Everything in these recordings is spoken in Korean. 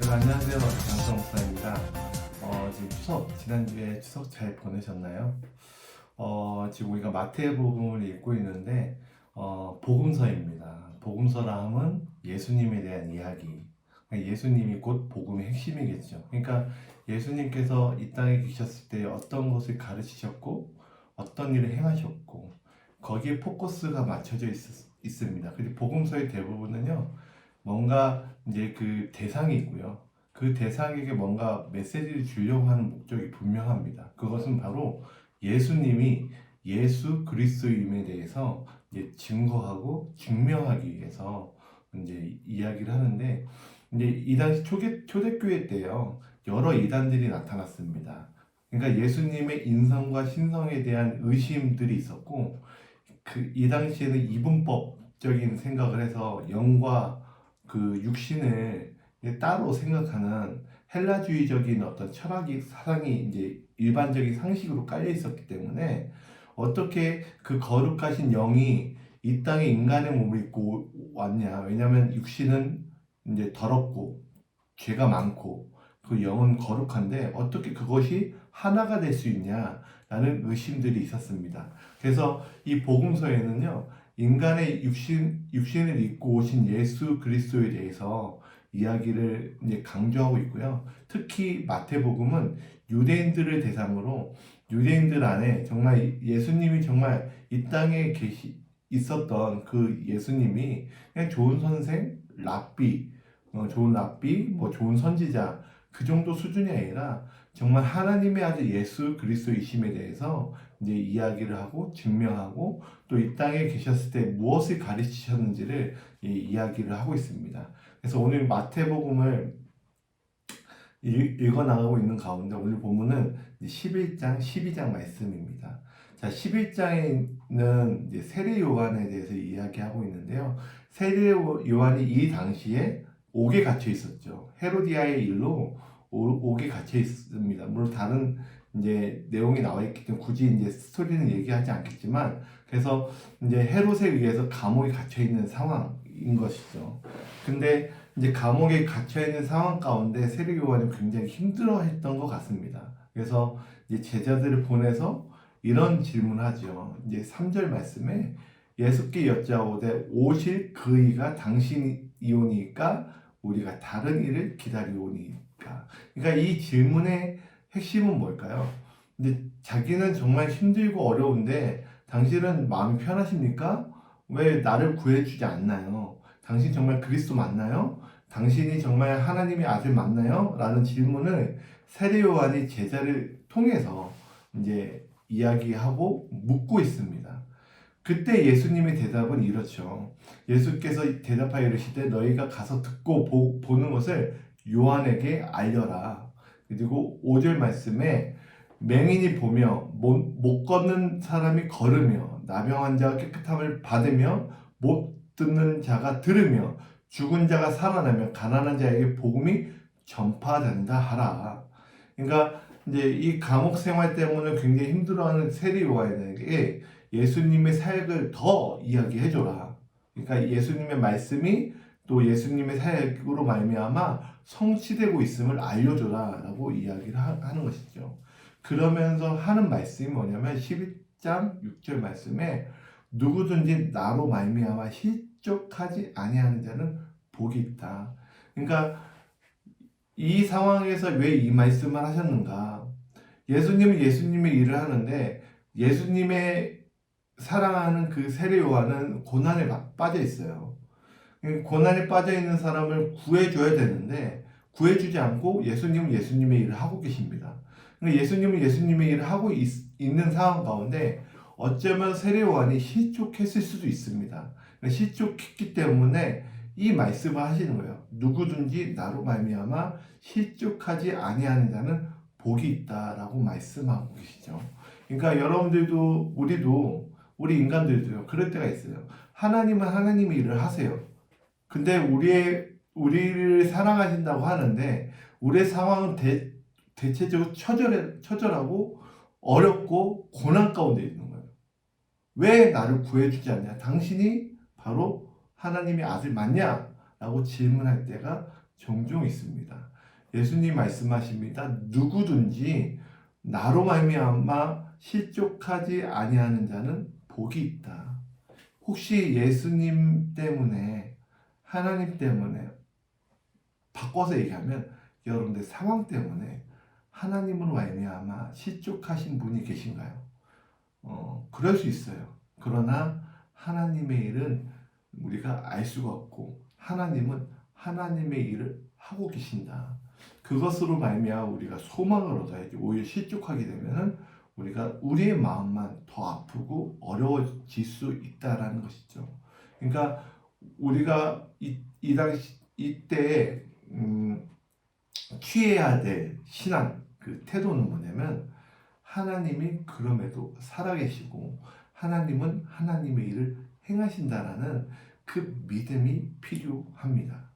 안녕하세요. 장성 목사입니다. 지금 지난주에 추석 잘 보내셨나요? 지금 우리가 마태복음을 읽고 있는데, 복음서입니다. 복음서라 함은 예수님에 대한 이야기. 그러니까 예수님이 곧 복음의 핵심이겠죠. 그러니까 예수님께서 이 땅에 계셨을 때 어떤 것을 가르치셨고, 어떤 일을 행하셨고, 거기에 포커스가 맞춰져 있습니다. 그리고 복음서의 대부분은요, 뭔가 이제 그 대상이 있고요. 그 대상에게 뭔가 메시지를 주려고 하는 목적이 분명합니다. 그것은 바로 예수님이 예수 그리스도임에 대해서 이제 증거하고 증명하기 위해서 이제 이야기를 하는데, 이제 이 당시 초대교회 때요, 여러 이단들이 나타났습니다. 그러니까 예수님의 인성과 신성에 대한 의심들이 있었고, 이 당시에는 이분법적인 생각을 해서 영과 그 육신을 따로 생각하는 헬라주의적인 어떤 철학이 사상이 이제 일반적인 상식으로 깔려 있었기 때문에 어떻게 그 거룩하신 영이 이 땅에 인간의 몸을 입고 왔냐? 왜냐하면 육신은 이제 더럽고 죄가 많고 그 영은 거룩한데 어떻게 그것이 하나가 될 수 있냐라는 의심들이 있었습니다. 그래서 이 복음서에는요, 인간의 육신을 입고 오신 예수 그리스도에 대해서 이야기를 이제 강조하고 있고요. 특히 마태복음은 유대인들을 대상으로 유대인들 안에 정말 예수님이 정말 이 땅에 있었던 그 예수님이 그냥 좋은 선생, 랍비, 좋은 랍비, 뭐 좋은 선지자 그 정도 수준이 아니라 정말 하나님의 아들 예수 그리스도이심에 대해서 이제 이야기를 하고 증명하고 또 이 땅에 계셨을 때 무엇을 가르치셨는지를 이야기를 하고 있습니다. 그래서 오늘 마태복음을 읽어 나가고 있는 가운데 오늘 본문은 11장, 12장 말씀입니다. 자, 11장에는 이제 세례 요한에 대해서 이야기하고 있는데요. 세례 요한이 이 당시에 옥에 갇혀 있었죠. 헤로디아의 일로 옥에 갇혀 있습니다. 물론 다른 이제 내용이 나와 있기 때문에 굳이 이제 스토리는 얘기하지 않겠지만, 그래서 이제 헤롯에 의해서 감옥에 갇혀 있는 상황인 것이죠. 근데 이제 감옥에 갇혀 있는 상황 가운데 세례 요한이 굉장히 힘들어했던 것 같습니다. 그래서 이제 제자들을 보내서 이런 질문을 하죠. 이제 3절 말씀에 예수께 여짜오되 오실 그이가 당신이오니까 우리가 다른 일을 기다리오니까. 그러니까 이 질문의 핵심은 뭘까요? 근데 자기는 정말 힘들고 어려운데 당신은 마음이 편하십니까? 왜 나를 구해주지 않나요? 당신 정말 그리스도 맞나요? 당신이 정말 하나님의 아들 맞나요? 라는 질문을 세례 요한이 제자를 통해서 이제 이야기하고 묻고 있습니다. 그때 예수님의 대답은 이렇죠. 예수께서 대답하여 이르시되 너희가 가서 듣고 보는 것을 요한에게 알려라. 그리고 5절 말씀에 맹인이 보며 못 걷는 사람이 걸으며 나병 자가 깨끗함을 받으며 못 듣는 자가 들으며 죽은 자가 살아나며 가난한 자에게 복음이 전파된다 하라. 그러니까 이제 이 감옥 생활 때문에 굉장히 힘들어하는 세리 요한에게 예수님의 사역을 더 이야기해줘라. 그러니까 예수님의 말씀이 또 예수님의 사역으로 말미암아 성취되고 있음을 알려줘라라고 이야기를 하는 것이죠. 그러면서 하는 말씀이 뭐냐면 11장 6절 말씀에 누구든지 나로 말미암아 실족하지 아니하는 자는 복이 있다. 그러니까 이 상황에서 왜 이 말씀을 하셨는가? 예수님은 예수님의 일을 하는데 예수님의 사랑하는 그 세례 요한은 고난에 빠져 있어요. 고난에 빠져 있는 사람을 구해줘야 되는데 구해주지 않고 예수님은 예수님의 일을 하고 계십니다. 예수님은 예수님의 일을 하고 있는 상황 가운데 어쩌면 세례 요한이 실족했을 수도 있습니다. 실족했기 때문에 이 말씀을 하시는 거예요. 누구든지 나로 말미암아 실족하지 아니하는 자는 복이 있다라고 말씀하고 계시죠. 그러니까 여러분들도 우리 인간들도요, 그럴 때가 있어요. 하나님은 하나님의 일을 하세요. 근데 우리를 사랑하신다고 하는데 우리의 상황은 대체적으로 처절하고 어렵고 고난 가운데 있는 거예요. 왜 나를 구해주지 않냐? 당신이 바로 하나님의 아들 맞냐? 라고 질문할 때가 종종 있습니다. 예수님 말씀하십니다. 누구든지 나로 말미암아 실족하지 아니하는 자는 복이 있다. 혹시 예수님 때문에, 하나님 때문에, 바꿔서 얘기하면 여러분들 상황 때문에 하나님으로 말미암아 실족하신 분이 계신가요? 그럴 수 있어요. 그러나 하나님의 일은 우리가 알 수가 없고 하나님은 하나님의 일을 하고 계신다. 그것으로 말미암아 우리가 소망을 얻어야지. 오히려 실족하게 되면은 우리가 우리의 마음만 더 아프고 어려워질 수 있다라는 것이죠. 그러니까 우리가 이 당시 이때 취해야 될 신앙 그 태도는 뭐냐면 하나님이 그럼에도 살아계시고 하나님은 하나님의 일을 행하신다라는 그 믿음이 필요합니다.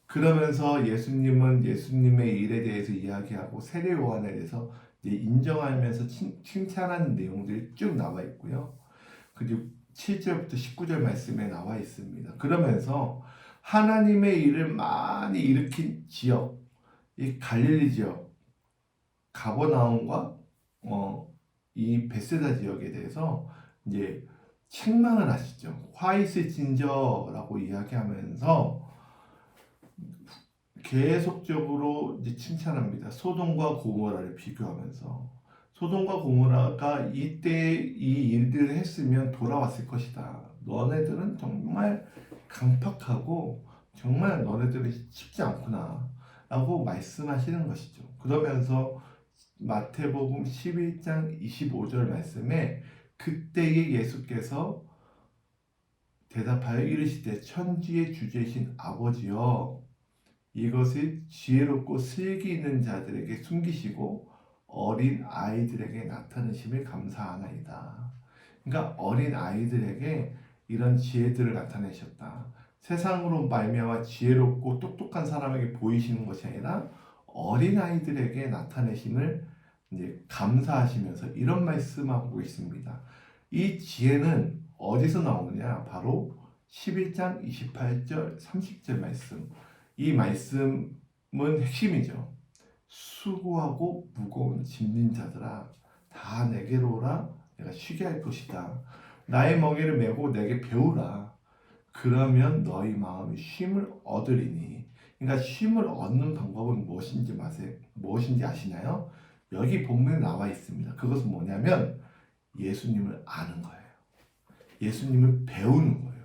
그러면서 예수님은 예수님의 일에 대해서 이야기하고 세례 요한에 대해서 인정하면서 칭찬하는 내용들이 쭉 나와 있고요. 그리고 7절부터 19절 말씀에 나와 있습니다. 그러면서 하나님의 일을 많이 일으킨 지역, 이 갈릴리 지역, 가버나움과 이 베세다 지역에 대해서 이제 책망을 하시죠. 화이스 진저라고 이야기하면서 계속적으로 이제 칭찬합니다. 소돔과 고모라를 비교하면서 소돔과 고모라가 이때 이 일들을 했으면 돌아왔을 것이다. 너네들은 정말 강팍하고 정말 너네들은 쉽지 않구나 라고 말씀하시는 것이죠. 그러면서 마태복음 11장 25절 말씀에 그때에 예수께서 대답하여 이르시되 천지의 주제이신 아버지여 이것을 지혜롭고 슬기 있는 자들에게 숨기시고 어린 아이들에게 나타내심을 감사하나이다. 그러니까 어린 아이들에게 이런 지혜들을 나타내셨다. 세상으로 말미암아 지혜롭고 똑똑한 사람에게 보이시는 것이 아니라 어린 아이들에게 나타내심을 이제 감사하시면서 이런 말씀하고 있습니다. 이 지혜는 어디서 나오느냐? 바로 11장 28절 30절 말씀. 이 말씀은 핵심이죠. 수고하고 무거운 짐진 자들아 다 내게로 오라 내가 쉬게 할 것이다. 나의 멍에를 메고 내게 배우라. 그러면 너희 마음이 쉼을 얻으리니. 그러니까 쉼을 얻는 방법은 무엇인지 아시나요? 여기 본문에 나와 있습니다. 그것은 뭐냐면 예수님을 아는 거예요. 예수님을 배우는 거예요.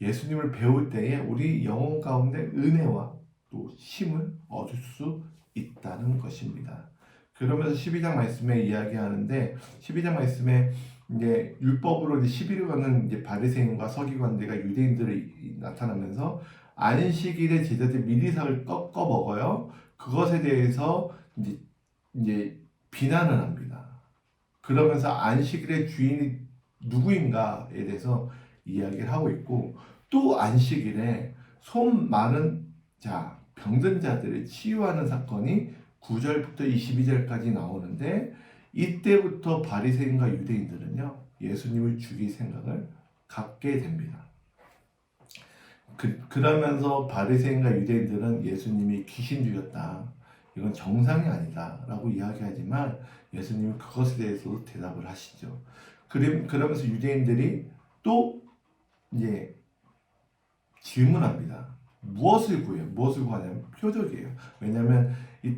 예수님을 배울 때에 우리 영혼 가운데 은혜와 또 힘을 얻을 수 있다는 것입니다. 그러면서 12장 말씀에 이야기하는데 12장 말씀에 이제 율법으로 이제 시비를 거는 이제 바리새인과 서기관들과 유대인들이 나타나면서 안식일에 제자들 미리삭을 꺾어 먹어요. 그것에 대해서 이제 비난을 합니다. 그러면서 안식일의 주인이 누구인가에 대해서 이야기를 하고 있고 또 안식일에 손 많은 병든 자들을 치유하는 사건이 9절부터 22절까지 나오는데 이때부터 바리새인과 유대인들은요 예수님을 죽일 생각을 갖게 됩니다. 그러면서 바리새인과 유대인들은 예수님이 귀신 죽였다. 이건 정상이 아니다 라고 이야기하지만 예수님은 그것에 대해서도 대답을 하시죠. 그러면서 유대인들이 또 이제 질문합니다. 무엇을 구해요? 무엇을 구하냐면 표적이에요. 왜냐하면 이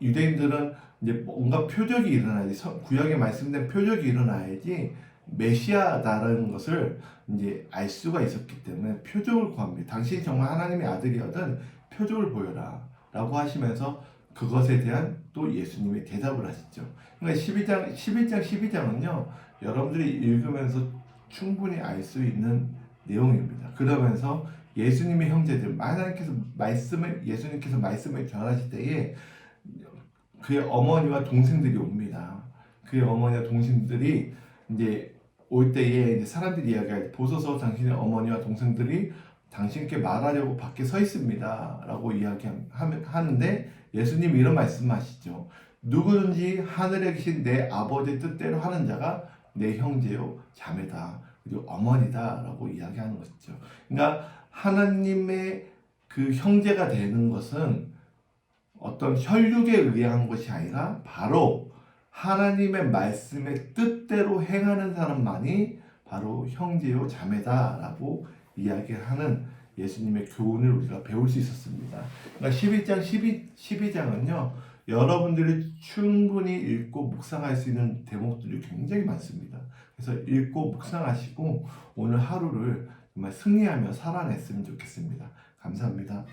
유대인들은 이제 뭔가 표적이 일어나야지 구약에 말씀된 표적이 일어나야지 메시아다라는 것을 이제 알 수가 있었기 때문에 표적을 구합니다. 당신이 정말 하나님의 아들이거든 표적을 보여라 라고 하시면서 그것에 대한 또 예수님의 대답을 하시죠. 그러니까 11장 12장은요 여러분들이 읽으면서 충분히 알 수 있는 내용입니다. 그러면서 예수님의 형제들 예수님께서 말씀을 전하실 때에 그의 어머니와 동생들이 옵니다. 그의 어머니와 동생들이 이제 올 때에 이제 사람들이 이야기하지 보소서 당신의 어머니와 동생들이 당신께 말하려고 밖에 서 있습니다. 라고 이야기하는데 예수님이 이런 말씀하시죠. 누구든지 하늘에 계신 내 아버지의 뜻대로 하는 자가 내 형제요 자매다. 그리고 어머니다. 라고 이야기하는 것이죠. 그러니까 하나님의 그 형제가 되는 것은 어떤 혈육에 의한 것이 아니라 바로 하나님의 말씀의 뜻대로 행하는 사람만이 바로 형제요 자매다라고 이야기하는 예수님의 교훈을 우리가 배울 수 있었습니다. 그러니까 11장 12장은요. 여러분들이 충분히 읽고 묵상할 수 있는 대목들이 굉장히 많습니다. 그래서 읽고 묵상하시고 오늘 하루를 정말 승리하며 살아냈으면 좋겠습니다. 감사합니다.